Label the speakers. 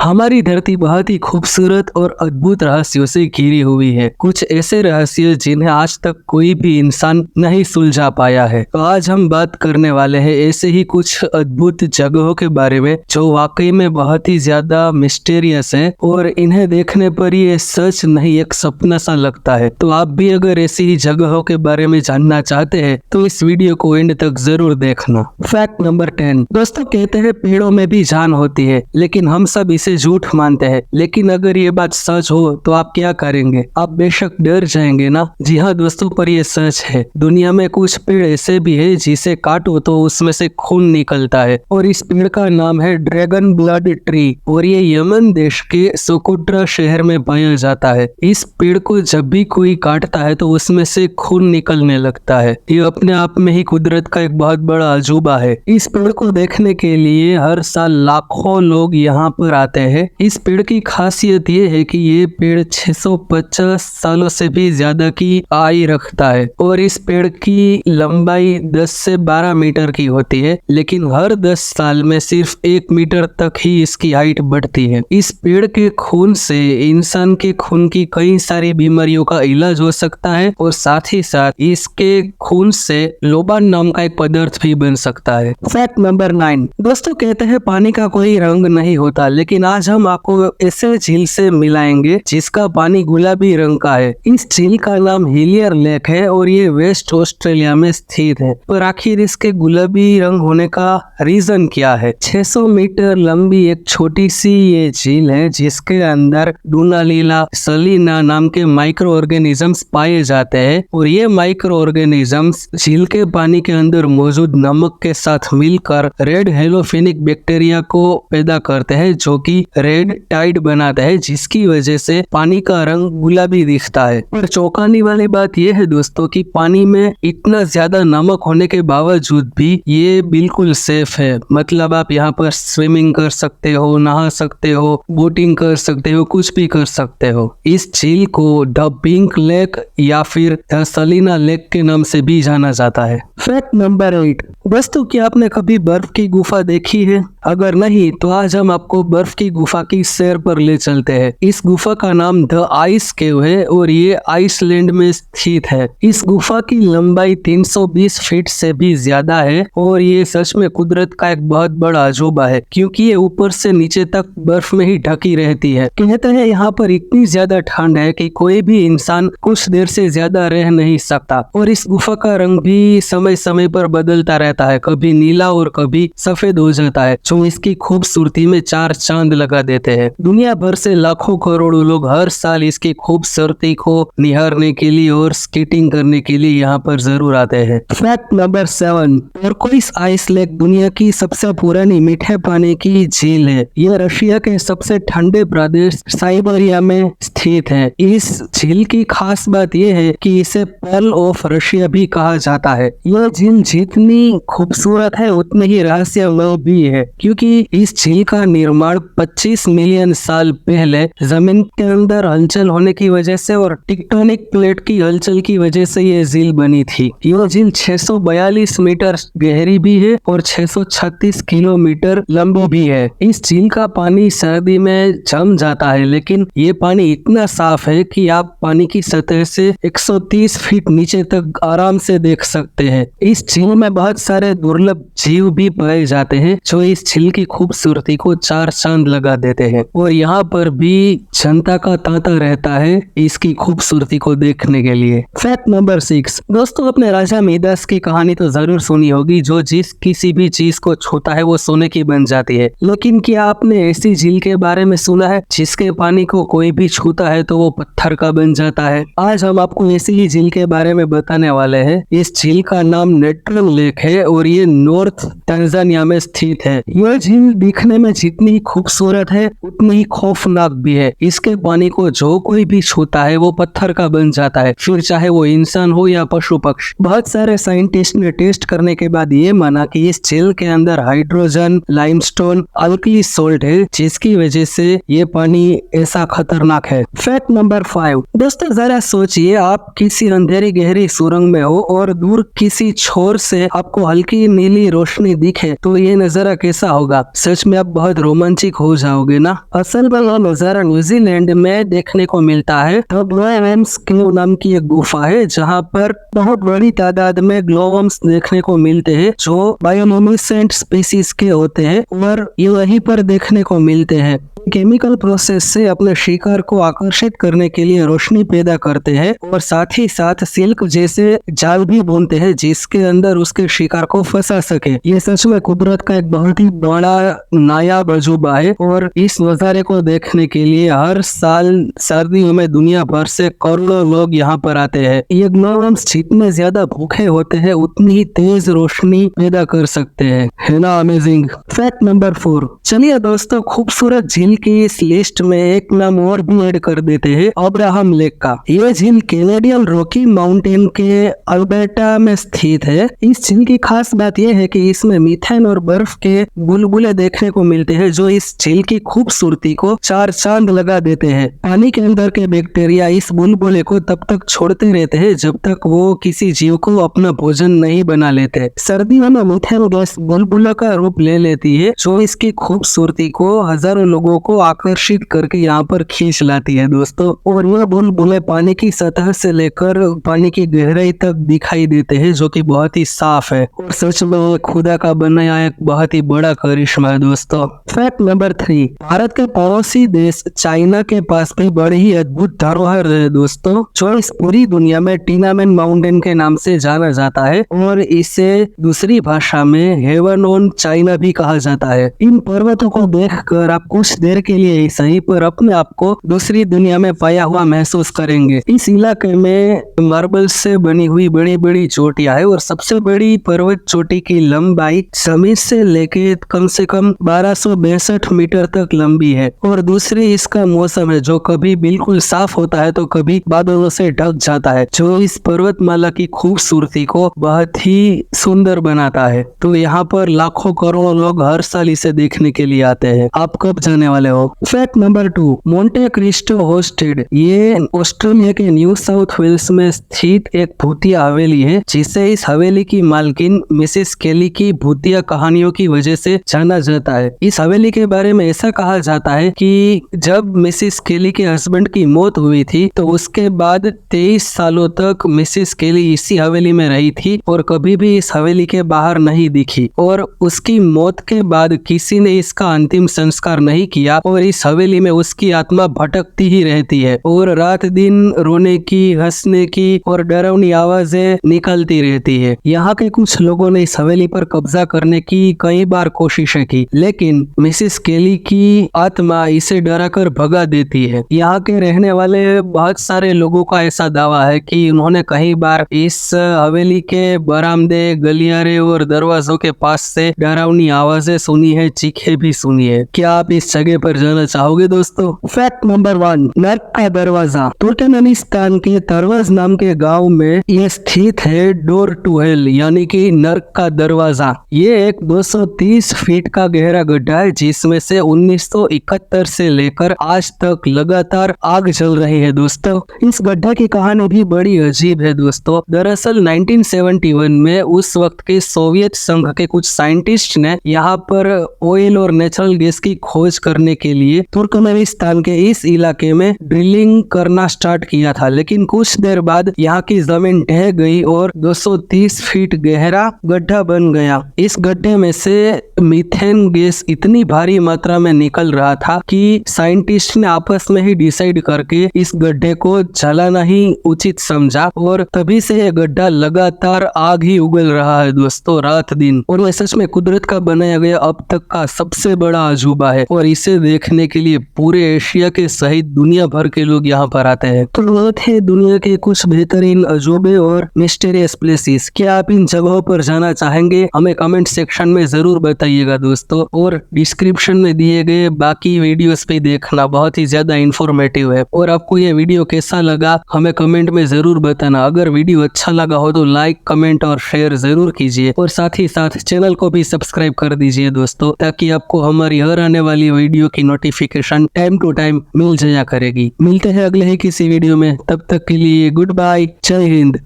Speaker 1: हमारी धरती बहुत ही खूबसूरत और अद्भुत रहस्यों से घिरी हुई है। कुछ ऐसे रहस्य जिन्हें आज तक कोई भी इंसान नहीं सुलझा पाया है। तो आज हम बात करने वाले हैं ऐसे ही कुछ अद्भुत जगहों के बारे में जो वाकई में बहुत ही ज्यादा मिस्टीरियस है और इन्हें देखने पर ये सच नहीं एक सपना सा लगता है। तो आप भी अगर ऐसी ही जगहों के बारे में जानना चाहते हैं तो इस वीडियो को एंड तक जरूर देखना। Fact number 10। दोस्तों कहते हैं पेड़ों में भी जान होती है, लेकिन हम सब इसे झूठ मानते हैं। लेकिन अगर ये बात सच हो तो आप क्या करेंगे? आप बेशक डर जाएंगे ना। जी हाँ दोस्तों, पर ये सच है। दुनिया में कुछ पेड़ ऐसे भी है जिसे काटो तो उसमें से खून निकलता है और इस पेड़ का नाम है ड्रैगन ब्लड ट्री और ये यमन देश के सोकोट्रा शहर में पाया जाता है। इस पेड़ को जब भी कोई काटता है तो उसमें से खून निकलने लगता है। ये अपने आप में ही कुदरत का एक बहुत बड़ा अजूबा है। इस पेड़ को देखने के लिए हर साल लाखों लोग यहाँ पर आते हैं। इस पेड़ की खासियत ये है कि ये पेड़ 650 सालों से भी ज्यादा की आयु रखता है और इस पेड़ की लंबाई 10 से 12 मीटर की होती है, लेकिन हर 10 साल में सिर्फ 1 मीटर तक ही इसकी हाइट बढ़ती है। इस पेड़ के खून से इंसान के खून की कई सारी बीमारियों का इलाज हो सकता है और साथ ही साथ इसके खून से लोबान नाम का एक पदार्थ भी बन सकता है। Fact number 9। दोस्तों कहते हैं पानी का कोई रंग नहीं होता, लेकिन आज हम आपको ऐसे झील से मिलाएंगे जिसका पानी गुलाबी रंग का है। इस झील का नाम हिलियर लेक है और ये वेस्ट ऑस्ट्रेलिया में स्थित है। पर आखिर इसके गुलाबी रंग होने का रीजन क्या है? 600 मीटर लंबी एक छोटी सी ये झील है जिसके अंदर डूनालीला सलीना नाम के माइक्रो ऑर्गेनिजम्स पाए जाते हैं और ये माइक्रो ऑर्गेनिजम्स झील के पानी के अंदर मौजूद नमक के साथ मिलकर रेड हेलोफिनिक बैक्टीरिया को पैदा करते हैं जो कि रेड टाइड बनाता है, जिसकी वजह से पानी का रंग गुलाबी दिखता है। पर चौंकाने वाली बात यह है दोस्तों कि पानी में इतना ज्यादा नमक होने के बावजूद भी ये बिल्कुल सेफ है। मतलब आप यहाँ पर स्विमिंग कर सकते हो, नहा सकते हो, बोटिंग कर सकते हो, कुछ भी कर सकते हो। इस झील को द पिंक लेक या फिर द सलीना लेक के नाम से भी जाना जाता है। Fact number 8। दोस्तों क्या आपने कभी बर्फ की गुफा देखी है? अगर नहीं तो आज हम आपको बर्फ की गुफा की सैर पर ले चलते हैं। इस गुफा का नाम द आइस केव है और ये आइसलैंड में स्थित है। इस गुफा की लंबाई 320 फीट से भी ज्यादा है और ये सच में कुदरत का एक बहुत बड़ा अजूबा है, क्योंकि ये ऊपर से नीचे तक बर्फ में ही ढकी रहती है। कहते हैं यहाँ पर इतनी ज्यादा ठंड है कि कोई भी इंसान कुछ देर से ज्यादा रह नहीं सकता और इस गुफा का रंग भी समय समय पर बदलता रहता है, कभी नीला और कभी सफेद हो जाता है, जो इसकी खूबसूरती में 4 चांद लगा देते हैं। दुनिया भर से लाखों करोड़ों लोग हर साल इसकी खूबसूरती को निहारने के लिए और स्केटिंग करने के लिए यहाँ पर जरूर आते हैं। Fact number 7। Turquoise ice lake दुनिया की सबसे पुरानी मीठे पानी की झील है। यह रशिया के सबसे ठंडे प्रदेश साइबेरिया में स्थित है। इस झील की खास बात यह है कि इसे पर्ल ऑफ रशिया भी कहा जाता है। यह झील जितनी खूबसूरत है उतनी ही रहस्यमय भी है, क्योंकि इस झील का निर्माण 25 मिलियन साल पहले जमीन के अंदर हलचल होने की वजह से और टेक्टोनिक प्लेट की हलचल की वजह से ये झील बनी थी। यह झील 642 मीटर गहरी भी है और 636 किलोमीटर लंबी भी है। इस झील का पानी सर्दी में जम जाता है, लेकिन ये पानी इतना साफ है कि आप पानी की सतह से 130 फीट नीचे तक आराम से देख सकते हैं। इस झील में बहुत सारे दुर्लभ जीव भी पाए जाते हैं जो इस झील की खूबसूरती को 4 चांद लगा देते हैं और यहाँ पर भी जनता का तांता रहता है इसकी खूबसूरती को देखने के लिए। Fact number 6। दोस्तों अपने राजा मिडास की कहानी तो जरूर सुनी होगी, जो जिस किसी भी चीज को छूता है वो सोने की बन जाती है। लेकिन क्या आपने ऐसी झील के बारे में सुना है जिसके पानी को कोई भी छूता है तो वो पत्थर का बन जाता है? आज हम आपको ऐसी ही झील के बारे में बताने वाले हैं। इस झील का नाम नेट्रल लेक है और ये नॉर्थ तंजानिया में स्थित है। यह झील दिखने में जितनी खूबसूरत है उतनी ही खौफनाक भी है। इसके पानी को जो कोई भी छूता है वो पत्थर का बन जाता है, फिर चाहे वो इंसान हो या पशु पक्षी। बहुत सारे साइंटिस्ट ने टेस्ट करने के बाद ये माना कि इस झील के अंदर हाइड्रोजन, लाइमस्टोन, अल्कली सोल्ट है, जिसकी वजह से ये पानी ऐसा खतरनाक है। Fact number 5। दोस्तों जरा सोचिए, आप किसी अंधेरी गहरी सुरंग में हो और दूर किसी छोर से आपको हल्की नीली रोशनी दिखे तो ये नजारा कैसा कैसा होगा। सच में आप बहुत रोमांचिक हो जाओगे ना। असल में यह नजारा न्यूजीलैंड में देखने को मिलता है। ग्लोवम्स केव नाम की एक गुफा है जहाँ पर बहुत बड़ी तादाद में ग्लोवम्स देखने को मिलते हैं जो बायोलुमिनेसेंट स्पीसीज के होते हैं और ये वहीं पर देखने को मिलते हैं। केमिकल प्रोसेस से अपने शिकार को आकर्षित करने के लिए रोशनी पैदा करते हैं और साथ ही साथ सिल्क जैसे जाल भी बुनते हैं जिसके अंदर उसके शिकार को फंसा सके। ये सच में कुदरत का एक बहुत ही बड़ा नायाब अजूबा है और इस नजारे को देखने के लिए हर साल सर्दियों में दुनिया भर से करोड़ों लोग यहाँ पर आते हैं। ये ग्लोवम्स जितने ज्यादा भूखे होते हैं उतनी ही तेज रोशनी पैदा कर सकते हैं, है ना अमेजिंग। Fact number 4। चलिए दोस्तों, खूबसूरत झील की इस लिस्ट में एक नाम और भी ऐड कर देते हैं, अब्राहम लेक का। ये झील कैनेडियन रॉकी माउंटेन के अल्बर्टा में स्थित है। इस झील की खास बात यह है कि इसमें मीथेन और बर्फ के बुलबुले देखने को मिलते हैं जो इस झील की खूबसूरती को 4 चांद लगा देते हैं। पानी के अंदर के बैक्टीरिया इस बुलबुले को तब तक छोड़ते रहते हैं जब तक वो किसी जीव को अपना भोजन नहीं बना लेते। सर्दियों में मीथेन गैस बुलबुला का रूप ले लेती है जो इसकी खूबसूरती को हजारों लोगों को आकर्षित करके यहाँ पर खींच लाती है दोस्तों। और यह बुलबुले पानी की सतह से लेकर पानी की गहराई तक दिखाई देते हैं जो कि बहुत ही साफ है और सच में खुदा का बनाया एक बहुत ही बड़ा करिश्मा है दोस्तों। Fact number 3। भारत के पड़ोसी देश चाइना के पास भी बड़ी ही अद्भुत धरोहर है दोस्तों जो इस पूरी दुनिया में टिनामेन माउंटेन के नाम से जाना जाता है और इसे दूसरी भाषा में हेवन ऑन चाइना भी कहा जाता है। इन पर्वतों को देखकर आप कुछ देर के लिए ही सही पर अपने आप को दूसरी दुनिया में पाया हुआ महसूस करेंगे। इस इलाके में मार्बल से बनी हुई बड़ी बड़ी चोटियां है और सबसे बड़ी पर्वत चोटी की लंबाई जमीन से लेके कम से कम 1262 मीटर तक लंबी है और दूसरी इसका मौसम है जो कभी बिल्कुल साफ होता है तो कभी बादलों से ढक जाता है जो इस पर्वतमाला की खूबसूरती को बहुत ही सुंदर बनाता है। तो यहाँ पर लाखों करोड़ों लोग हर साल इसे देखने के लिए आते हैं। आप कब जाने वाले हो? Fact number 2। Monte Cristo hosted, ये ऑस्ट्रेलिया के न्यू साउथ वेल्स में स्थित एक भूतिया हवेली है जिसे इस हवेली की मालकिन मिसेस केली की भूतिया कहानियों की वजह से जाना जाता है। इस हवेली के बारे में ऐसा कहा जाता है कि जब मिसेस केली के हस्बैंड की मौत हुई थी तो उसके बाद 23 सालों तक मिसेस केली इसी हवेली में रही थी और कभी भी इस हवेली के बाहर नहीं दिखी और उसकी मौत के बाद किसी ने इसका अंतिम संस्कार नहीं किया और इस हवेली में उसकी आत्मा भटकती ही रहती है और रात दिन रोने की, हंसने की और डरावनी आवाजें निकलती रहती है। यहाँ के कुछ लोगों ने इस हवेली पर कब्जा करने की कई बार कोशिशें की लेकिन मिसेस केली की आत्मा इसे डराकर भगा देती है। यहाँ के रहने वाले बहुत सारे लोगों का ऐसा दावा है कि उन्होंने कई बार इस हवेली के बरामदे, गलियारे और दरवाजों के पास से डरावनी आवाजें सुनी है, चीखें भी सुनी है। क्या आप इस जगह पर जाना चाहोगे दोस्तों? Fact number 1। नर्क का दरवाजा। तुर्कमेनिस्तान के तरवज नाम के गांव में यह स्थित है डोर टू हेल यानी कि नर्क का दरवाजा। ये एक 230 फीट का गहरा गड्ढा है जिसमें से 1971 से लेकर आज तक लगातार आग जल रही है दोस्तों। इस गड्ढा की कहानी भी बड़ी अजीब है दोस्तों। दरअसल 1971 में उस वक्त के सोवियत संघ के कुछ साइंटिस्ट ने यहाँ पर ऑयल और नेचुरल गैस की खोज करने के लिए तुर्कमेनिस्तान के इस इलाके में ड्रिलिंग करना स्टार्ट किया था लेकिन कुछ देर बाद यहाँ की जमीन ढह गई और 230 फीट गहरा गड्ढा बन गया। इस गड्ढे में से मीथेन गैस इतनी भारी मात्रा में निकल रहा था कि साइंटिस्ट ने आपस में ही डिसाइड करके इस गड्ढे को जलाना ही उचित समझा और तभी से यह गड्ढा लगातार आग ही उगल रहा है दोस्तों रात दिन। और वह सच में कुदरत का बनाया गया अब तक का सबसे बड़ा अजूबा है और इसे देखने के लिए पूरे एशिया के सहित दुनिया भर के लोग यहाँ पर आते हैं। तो वो थे दुनिया के कुछ बेहतरीन अजूबे और मिस्टीरियस प्लेसेस। क्या आप इन जगहों पर जाना चाहेंगे? हमें कमेंट सेक्शन में जरूर बताइएगा दोस्तों और डिस्क्रिप्शन में दिए गए बाकी वीडियोस पे देखना, बहुत ही ज्यादा इंफॉर्मेटिव है। और आपको ये वीडियो कैसा लगा हमें कमेंट में जरूर बताना। अगर वीडियो अच्छा लगा हो तो लाइक, कमेंट और शेयर जरूर कीजिए और साथ ही साथ चैनल को भी सब्सक्राइब कर दीजिए दोस्तों ताकि आपको हमारी हर आने वाली वीडियो की नोटिफिकेशन टाइम टू टाइम मिल जाया करेगी। मिलते हैं अगले ही किसी वीडियो में, तब तक के लिए गुड बाय, जय हिंद।